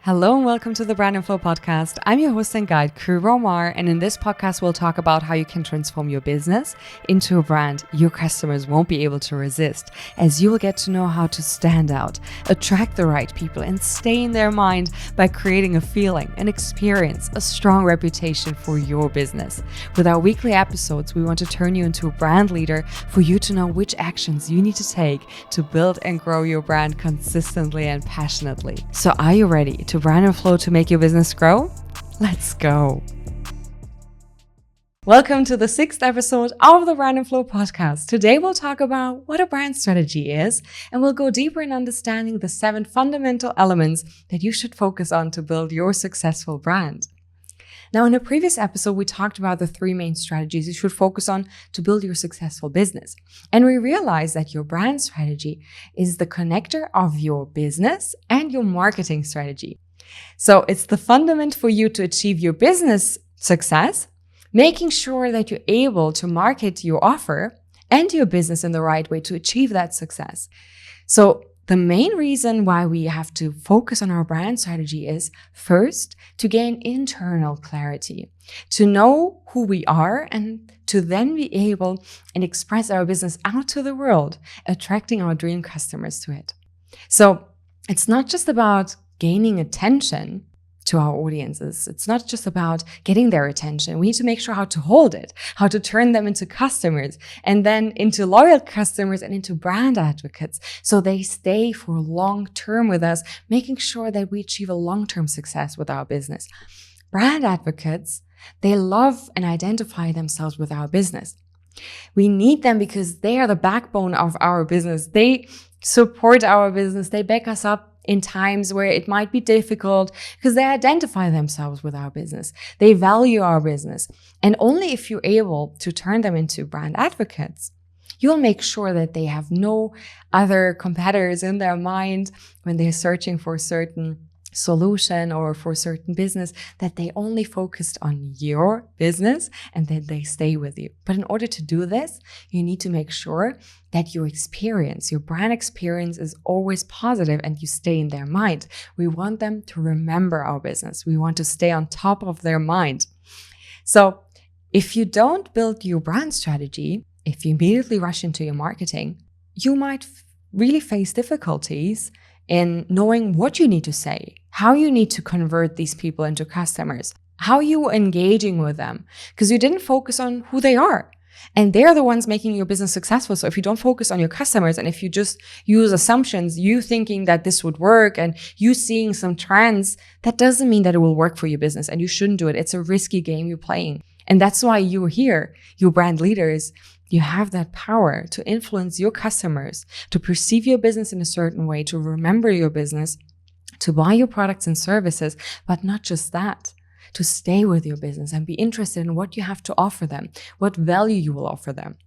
Hello and welcome to the Brand and Flow podcast. I'm your host and guide, Kuru Romar, and in this podcast, we'll talk about how you can transform your business into a brand your customers won't be able to resist, as you will get to know how to stand out, attract the right people, and stay in their mind by creating a feeling, an experience, a strong reputation for your business. With our weekly episodes, we want to turn you into a brand leader for you to know which actions you need to take to build and grow your brand consistently and passionately. So are you ready to brand and flow to make your business grow? Let's go. Welcome to the 6th episode of the Brand and Flow podcast. Today we'll talk about what a brand strategy is, and we'll go deeper in understanding the 7 fundamental elements that you should focus on to build your successful brand. Now, in a previous episode, we talked about the 3 main strategies you should focus on to build your successful business. And we realized that your brand strategy is the connector of your business and your marketing strategy. So it's the fundament for you to achieve your business success, making sure that you're able to market your offer and your business in the right way to achieve that success. So the main reason why we have to focus on our brand strategy is, first, to gain internal clarity, to know who we are and to then be able and express our business out to the world, attracting our dream customers to it. So it's not just about gaining attention to our audiences. It's not just about getting their attention. We need to make sure how to hold it, how to turn them into customers and then into loyal customers and into brand advocates so they stay for long term with us, making sure that we achieve a long-term success with our business. Brand advocates, they love and identify themselves with our business. We need them because they are the backbone of our business. They support our business. They back us up in times where it might be difficult because they identify themselves with our business. They value our business. And only if you're able to turn them into brand advocates, you'll make sure that they have no other competitors in their mind when they're searching for a certain solution or for a certain business, that they only focused on your business and that they stay with you. But in order to do this, you need to make sure that your experience, your brand experience is always positive and you stay in their mind. We want them to remember our business. We want to stay on top of their mind. So if you don't build your brand strategy, if you immediately rush into your marketing, you might really face difficulties in knowing what you need to say, how you need to convert these people into customers, how you're engaging with them, because you didn't focus on who they are. And they're the ones making your business successful. So if you don't focus on your customers and if you just use assumptions, you thinking that this would work and you seeing some trends, that doesn't mean that it will work for your business and you shouldn't do it. It's a risky game you're playing. And that's why you're here, you brand leaders. You have that power to influence your customers, to perceive your business in a certain way, to remember your business, to buy your products and services, but not just that, to stay with your business and be interested in what you have to offer them, what value you will offer them.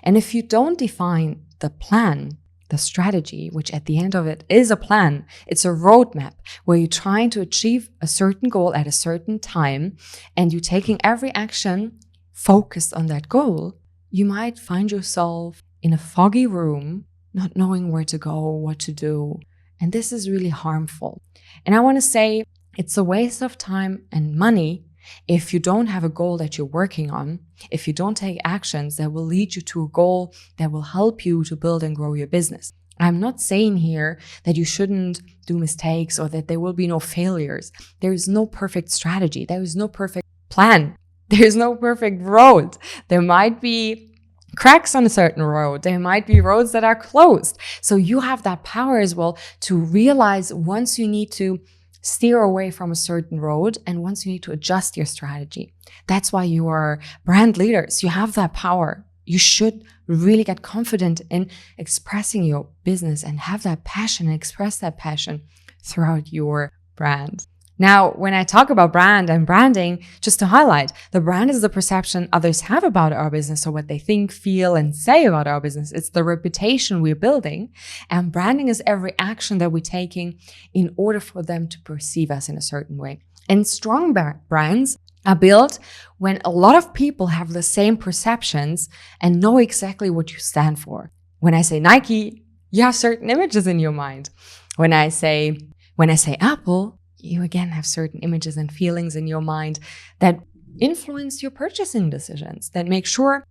And if you don't define the plan, the strategy, which at the end of it is a plan, it's a roadmap where you're trying to achieve a certain goal at a certain time and you're taking every action focused on that goal, you might find yourself in a foggy room, not knowing where to go, what to do. And this is really harmful. And I want to say it's a waste of time and money if you don't have a goal that you're working on, if you don't take actions that will lead you to a goal that will help you to build and grow your business. I'm not saying here that you shouldn't do mistakes or that there will be no failures. There is no perfect strategy. There is no perfect plan. There's no perfect road. There might be cracks on a certain road. There might be roads that are closed. So you have that power as well to realize once you need to steer away from a certain road and once you need to adjust your strategy. That's why you are brand leaders. You have that power. You should really get confident in expressing your business and have that passion and express that passion throughout your brand. Now, when I talk about brand and branding, just to highlight, the brand is the perception others have about our business, or what they think, feel, and say about our business. It's the reputation we're building. And branding is every action that we're taking in order for them to perceive us in a certain way. And strong brands are built when a lot of people have the same perceptions and know exactly what you stand for. When I say Nike, you have certain images in your mind. When I say Apple, you again have certain images and feelings in your mind that influence your purchasing decisions, that make sure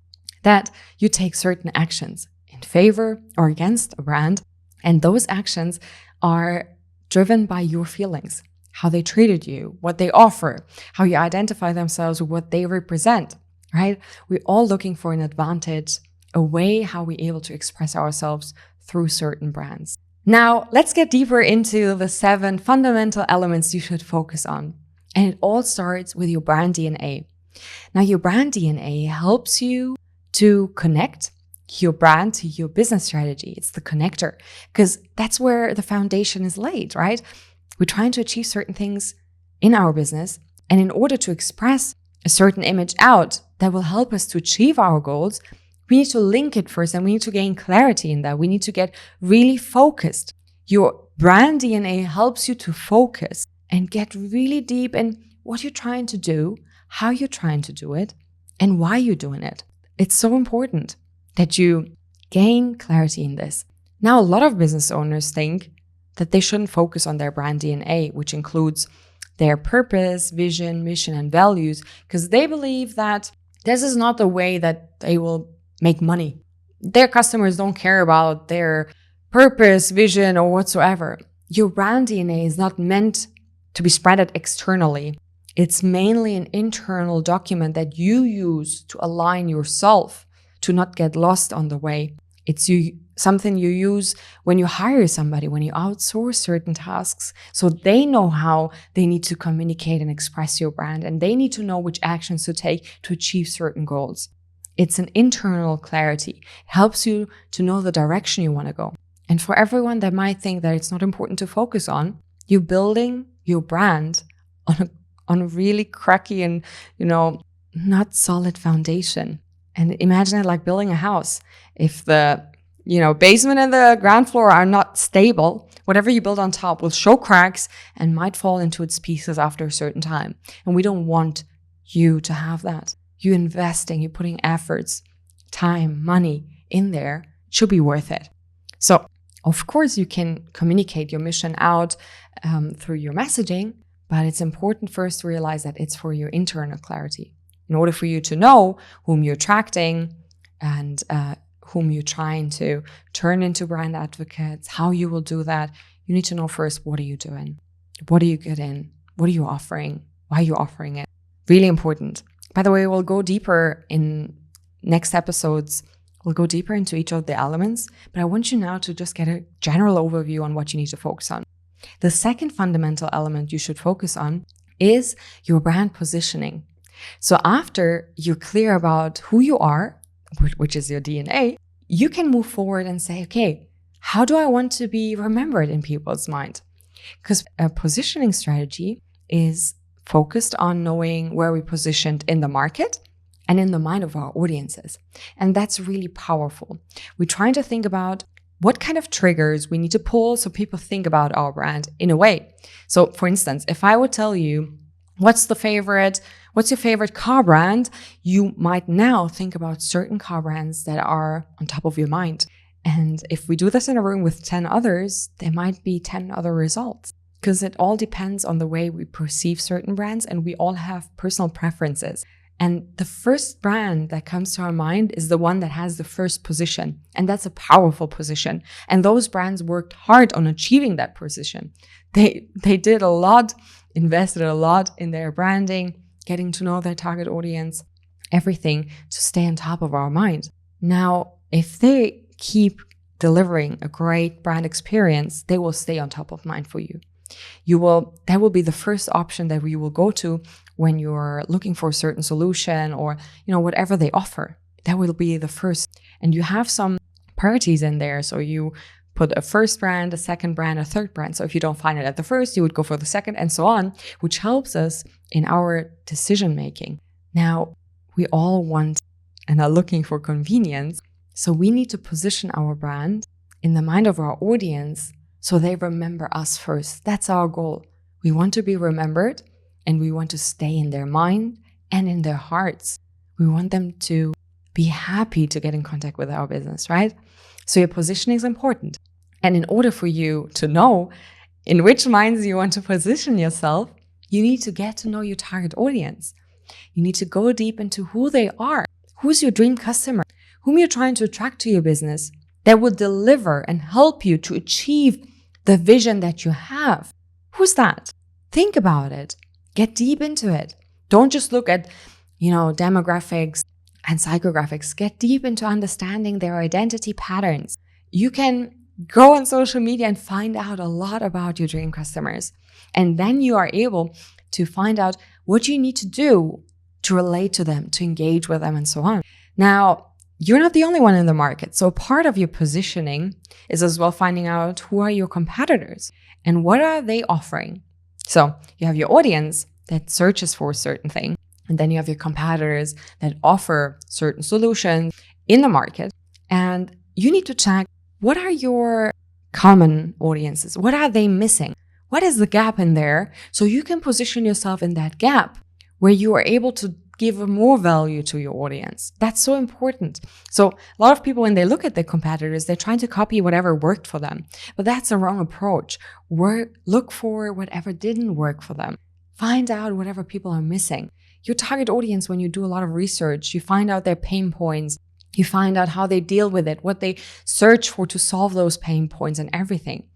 that you take certain actions in favor or against a brand. And those actions are driven by your feelings, how they treated you, what they offer, how you identify themselves with what they represent, right? We're all looking for an advantage, a way how we're able to express ourselves through certain brands. Now, let's get deeper into the 7 fundamental elements you should focus on. And it all starts with your brand DNA. Now, your brand DNA helps you to connect your brand to your business strategy. It's the connector, because that's where the foundation is laid, right? We're trying to achieve certain things in our business. And in order to express a certain image out that will help us to achieve our goals, we need to link it first, and we need to gain clarity in that. We need to get really focused. Your brand DNA helps you to focus and get really deep in what you're trying to do, how you're trying to do it, and why you're doing it. It's so important that you gain clarity in this. Now, a lot of business owners think that they shouldn't focus on their brand DNA, which includes their purpose, vision, mission, and values, because they believe that this is not the way that they will make money. Their customers don't care about their purpose, vision, or whatsoever. Your brand DNA is not meant to be spread externally. It's mainly an internal document that you use to align yourself, to not get lost on the way. It's something you use when you hire somebody, when you outsource certain tasks, so they know how they need to communicate and express your brand, and they need to know which actions to take to achieve certain goals. It's an internal clarity. It helps you to know the direction you want to go. And for everyone that might think that it's not important to focus on, you're building your brand on a really cracky and, not solid foundation. And imagine it like building a house. If the, basement and the ground floor are not stable, whatever you build on top will show cracks and might fall into its pieces after a certain time. And we don't want you to have that. You're investing, you're putting efforts, time, money in there. It should be worth it. So, of course, you can communicate your mission out through your messaging, but it's important first to realize that it's for your internal clarity. In order for you to know whom you're attracting and whom you're trying to turn into brand advocates, how you will do that, you need to know first, what are you doing? What are you good in? What are you offering? Why are you offering it? Really important. By the way, we'll go deeper in next episodes. We'll go deeper into each of the elements, but I want you now to just get a general overview on what you need to focus on. The second fundamental element you should focus on is your brand positioning. So after you're clear about who you are, which is your DNA, you can move forward and say, okay, how do I want to be remembered in people's mind? Because a positioning strategy is focused on knowing where we're positioned in the market and in the mind of our audiences. And that's really powerful. We're trying to think about what kind of triggers we need to pull so people think about our brand in a way. So for instance, if I would tell you, what's your favorite car brand? You might now think about certain car brands that are on top of your mind. And if we do this in a room with 10 others, there might be 10 other results. Because it all depends on the way we perceive certain brands, and we all have personal preferences. And the first brand that comes to our mind is the one that has the first position. And that's a powerful position. And those brands worked hard on achieving that position. They did a lot, invested a lot in their branding, getting to know their target audience, everything to stay on top of our mind. Now, if they keep delivering a great brand experience, they will stay on top of mind for you. That will be the first option that you will go to when you're looking for a certain solution or, whatever they offer. That will be the first. And you have some priorities in there. So you put a first brand, a second brand, a third brand. So if you don't find it at the first, you would go for the second and so on, which helps us in our decision making. Now, we all want and are looking for convenience. So we need to position our brand in the mind of our audience so they remember us first. That's our goal. We want to be remembered and we want to stay in their mind and in their hearts. We want them to be happy to get in contact with our business, right? So your positioning is important. And in order for you to know in which minds you want to position yourself, you need to get to know your target audience. You need to go deep into who they are. Who's your dream customer? Whom you're trying to attract to your business that will deliver and help you to achieve the vision that you have. Who's that? Think about it. Get deep into it. Don't just look at, demographics and psychographics. Get deep into understanding their identity patterns. You can go on social media and find out a lot about your dream customers. And then you are able to find out what you need to do to relate to them, to engage with them, and so on. Now, you're not the only one in the market. So part of your positioning is as well finding out who are your competitors and what are they offering. So you have your audience that searches for a certain thing. And then you have your competitors that offer certain solutions in the market. And you need to check, what are your common audiences? What are they missing? What is the gap in there? So you can position yourself in that gap where you are able to give more value to your audience. That's so important. So a lot of people, when they look at their competitors, they're trying to copy whatever worked for them. But that's a wrong approach. Look for whatever didn't work for them. Find out whatever people are missing. Your target audience, when you do a lot of research, you find out their pain points. You find out how they deal with it, what they search for to solve those pain points and everything.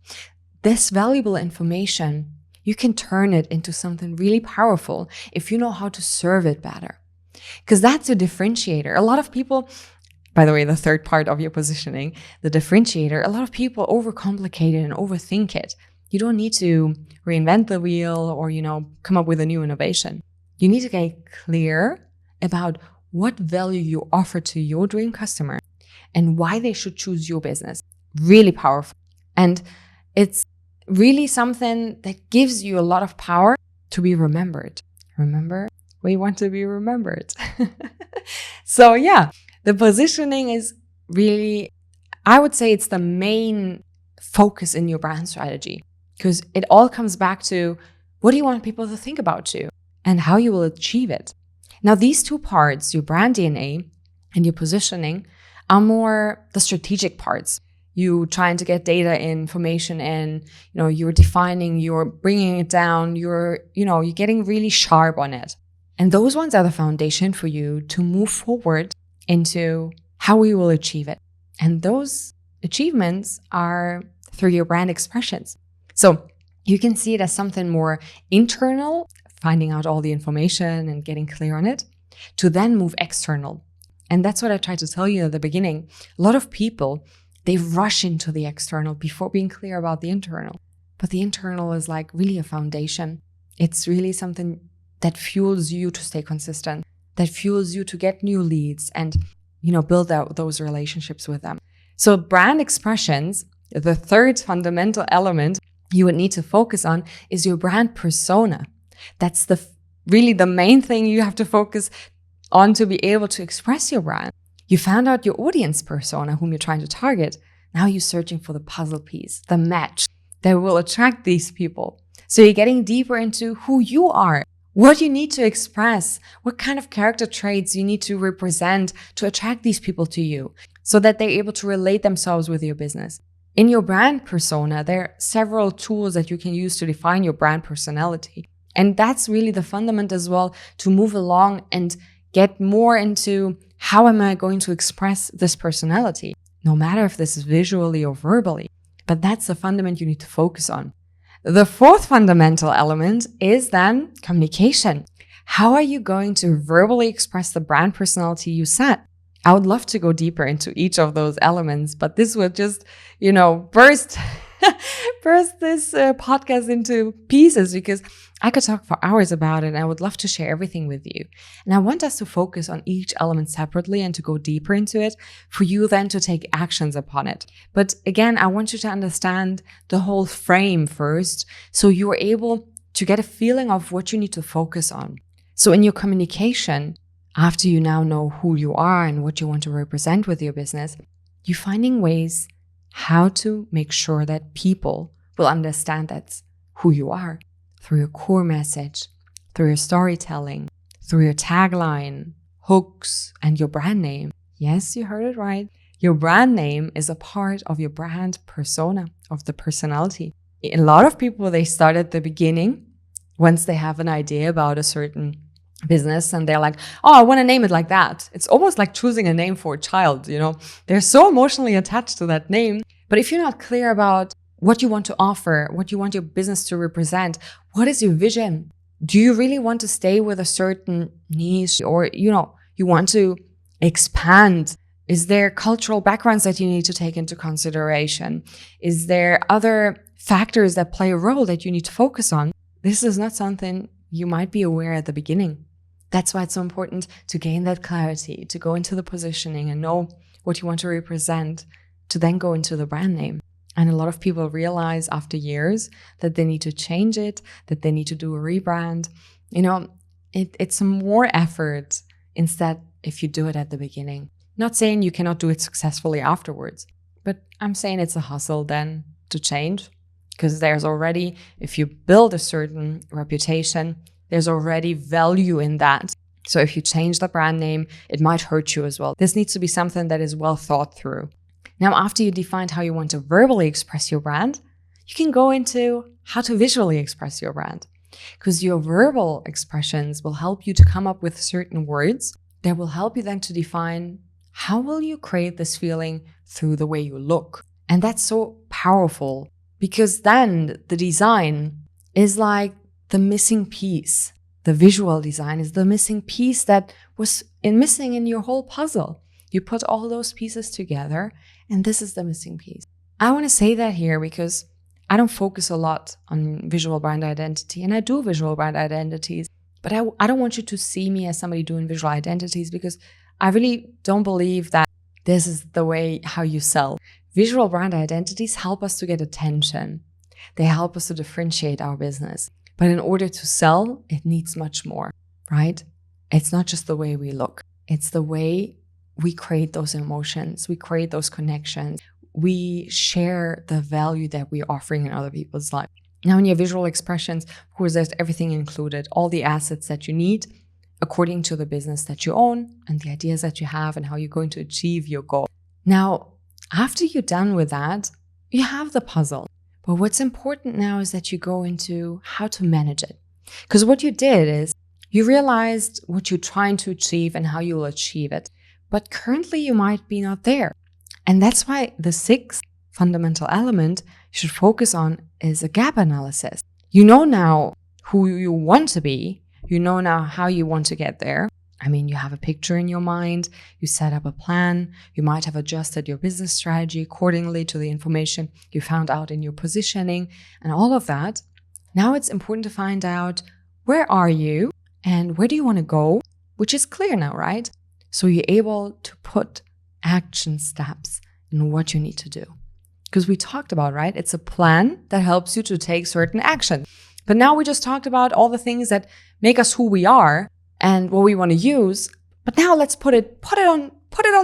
This valuable information, you can turn it into something really powerful if you know how to serve it better. Because that's a differentiator. A lot of people, by the way, the third part of your positioning, the differentiator, a lot of people overcomplicate it and overthink it. You don't need to reinvent the wheel or, come up with a new innovation. You need to get clear about what value you offer to your dream customer and why they should choose your business. Really powerful. And it's really something that gives you a lot of power to be remembered. Remember, we want to be remembered. So yeah, the positioning is really, I would say it's the main focus in your brand strategy, because it all comes back to what do you want people to think about you and how you will achieve it. Now, these two parts, your brand DNA and your positioning, are more the strategic parts. You trying to get data information in, you're defining, you're bringing it down, you're getting really sharp on it. And those ones are the foundation for you to move forward into how we will achieve it. And those achievements are through your brand expressions. So you can see it as something more internal, finding out all the information and getting clear on it, to then move external. And that's what I tried to tell you at the beginning. A lot of people, they rush into the external before being clear about the internal. But the internal is like really a foundation. It's really something that fuels you to stay consistent, that fuels you to get new leads and, build out those relationships with them. So brand expressions, the third fundamental element you would need to focus on is your brand persona. That's really the main thing you have to focus on to be able to express your brand. You found out your audience persona, whom you're trying to target. Now you're searching for the puzzle piece, the match that will attract these people. So you're getting deeper into who you are, what you need to express, what kind of character traits you need to represent to attract these people to you so that they're able to relate themselves with your business. In your brand persona, there are several tools that you can use to define your brand personality. And that's really the fundament as well to move along and get more into how am I going to express this personality, no matter if this is visually or verbally. But that's the fundament you need to focus on. The fourth fundamental element is then communication. How are you going to verbally express the brand personality you set? I would love to go deeper into each of those elements, but this would just, burst this podcast into pieces because I could talk for hours about it and I would love to share everything with you. And I want us to focus on each element separately and to go deeper into it for you then to take actions upon it. But again, I want you to understand the whole frame first so you are able to get a feeling of what you need to focus on. So in your communication, after you now know who you are and what you want to represent with your business, you're finding ways how to make sure that people will understand that's who you are through your core message, through your storytelling, through your tagline, hooks, and your brand name. Yes, you heard it right. Your brand name is a part of your brand persona, of the personality. A lot of people, they start at the beginning once they have an idea about a certain business and they're like, oh, I want to name it like that. It's almost like choosing a name for a child, They're so emotionally attached to that name. But if you're not clear about what you want to offer, what you want your business to represent, what is your vision? Do you really want to stay with a certain niche, or, you want to expand? Is there cultural backgrounds that you need to take into consideration? Is there other factors that play a role that you need to focus on? This is not something you might be aware at the beginning. That's why it's so important to gain that clarity, to go into the positioning and know what you want to represent, to then go into the brand name. And a lot of people realize after years that they need to change it, that they need to do a rebrand. It's more effort instead if you do it at the beginning. Not saying you cannot do it successfully afterwards, but I'm saying it's a hustle then to change, because there's already, if you build a certain reputation, there's already value in that. So if you change the brand name, it might hurt you as well. This needs to be something that is well thought through. Now, after you defined how you want to verbally express your brand, you can go into how to visually express your brand, because your verbal expressions will help you to come up with certain words that will help you then to define how will you create this feeling through the way you look. And that's so powerful, because then the design is like the missing piece. The visual design is the missing piece that was missing in your whole puzzle. You put all those pieces together, and this is the missing piece. I want to say that here because I don't focus a lot on visual brand identity, and I do visual brand identities, but I don't want you to see me as somebody doing visual identities, because I really don't believe that this is the way how you sell. Visual brand identities help us to get attention. They help us to differentiate our business. But in order to sell, it needs much more, right? It's not just the way we look. It's the way we create those emotions. We create those connections. We share the value that we're offering in other people's life. Now, in your visual expressions, of course, there's everything included, all the assets that you need according to the business that you own and the ideas that you have and how you're going to achieve your goal. Now, after you're done with that, you have the puzzle. But what's important now is that you go into how to manage it. Because what you did is you realized what you're trying to achieve and how you will achieve it. But currently you might be not there. And that's why the sixth fundamental element you should focus on is a gap analysis. You know now who you want to be. You know now how you want to get there. I mean, you have a picture in your mind, you set up a plan, you might have adjusted your business strategy accordingly to the information you found out in your positioning and all of that. Now it's important to find out, where are you and where do you want to go, which is clear now, right? So you're able to put action steps in what you need to do. Because we talked about, right? It's a plan that helps you to take certain action. But now we just talked about all the things that make us who we are and what we want to use. But now let's put it on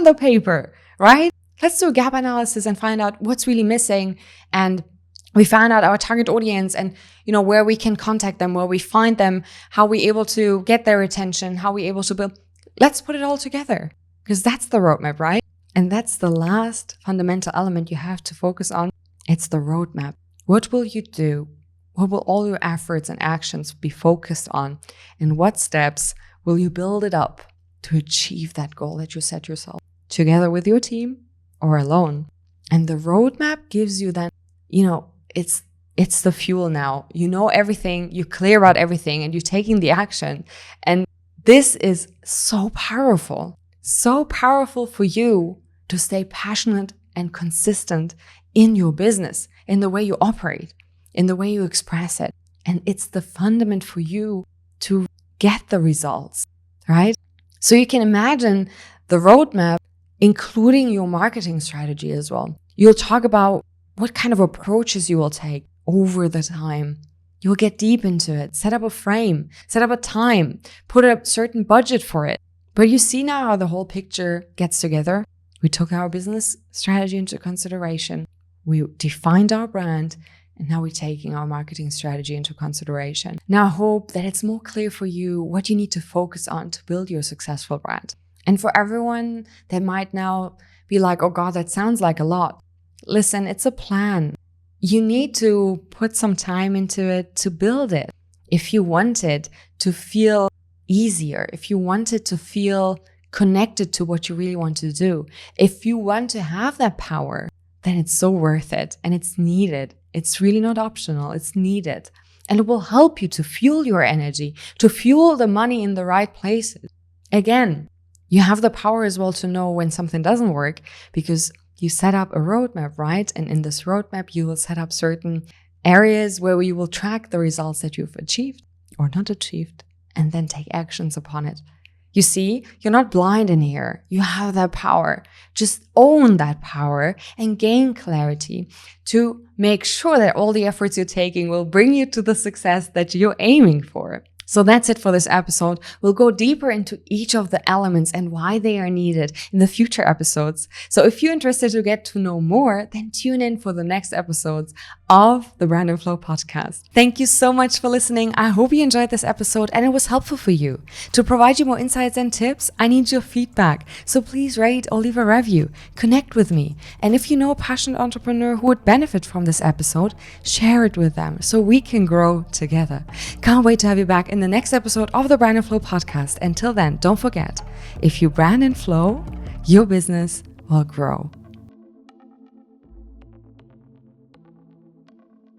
the paper, right? Let's do a gap analysis and find out what's really missing. And we found out our target audience and, where we can contact them, where we find them, how we able to get their attention, how we able to build. Let's put it all together, because that's the roadmap, right? And that's the last fundamental element you have to focus on. It's the roadmap. What will you do? What will all your efforts and actions be focused on? And what steps will you build it up to achieve that goal that you set yourself, together with your team or alone? And the roadmap gives you then, it's the fuel now. You know everything, you're clear about everything, and you're taking the action. And this is so powerful for you to stay passionate and consistent in your business, in the way you operate, in the way you express it. And it's the fundament for you to get the results, right? So you can imagine the roadmap, including your marketing strategy as well. You'll talk about what kind of approaches you will take over the time. You'll get deep into it, set up a frame, set up a time, put a certain budget for it. But you see now how the whole picture gets together. We took our business strategy into consideration. We defined our brand. And now we're taking our marketing strategy into consideration. Now I hope that it's more clear for you what you need to focus on to build your successful brand. And for everyone that might now be like, oh God, that sounds like a lot. Listen, it's a plan. You need to put some time into it to build it. If you want it to feel easier, if you want it to feel connected to what you really want to do, if you want to have that power, then it's so worth it and it's needed. It's really not optional, it's needed. And it will help you to fuel your energy, to fuel the money in the right places. Again, you have the power as well to know when something doesn't work because you set up a roadmap, right? And in this roadmap, you will set up certain areas where you will track the results that you've achieved or not achieved and then take actions upon it. You see, you're not blind in here. You have that power. Just own that power and gain clarity to make sure that all the efforts you're taking will bring you to the success that you're aiming for. So that's it for this episode. We'll go deeper into each of the elements and why they are needed in the future episodes. So if you're interested to get to know more, then tune in for the next episodes of the Brand and Flow podcast. Thank you so much for listening. I hope you enjoyed this episode and it was helpful for you. To provide you more insights and tips, I need your feedback. So please rate or leave a review. Connect with me. And if you know a passionate entrepreneur who would benefit from this episode, share it with them so we can grow together. Can't wait to have you back in the next episode of the Brand and Flow podcast. Until then, don't forget, if you brand and flow, your business will grow.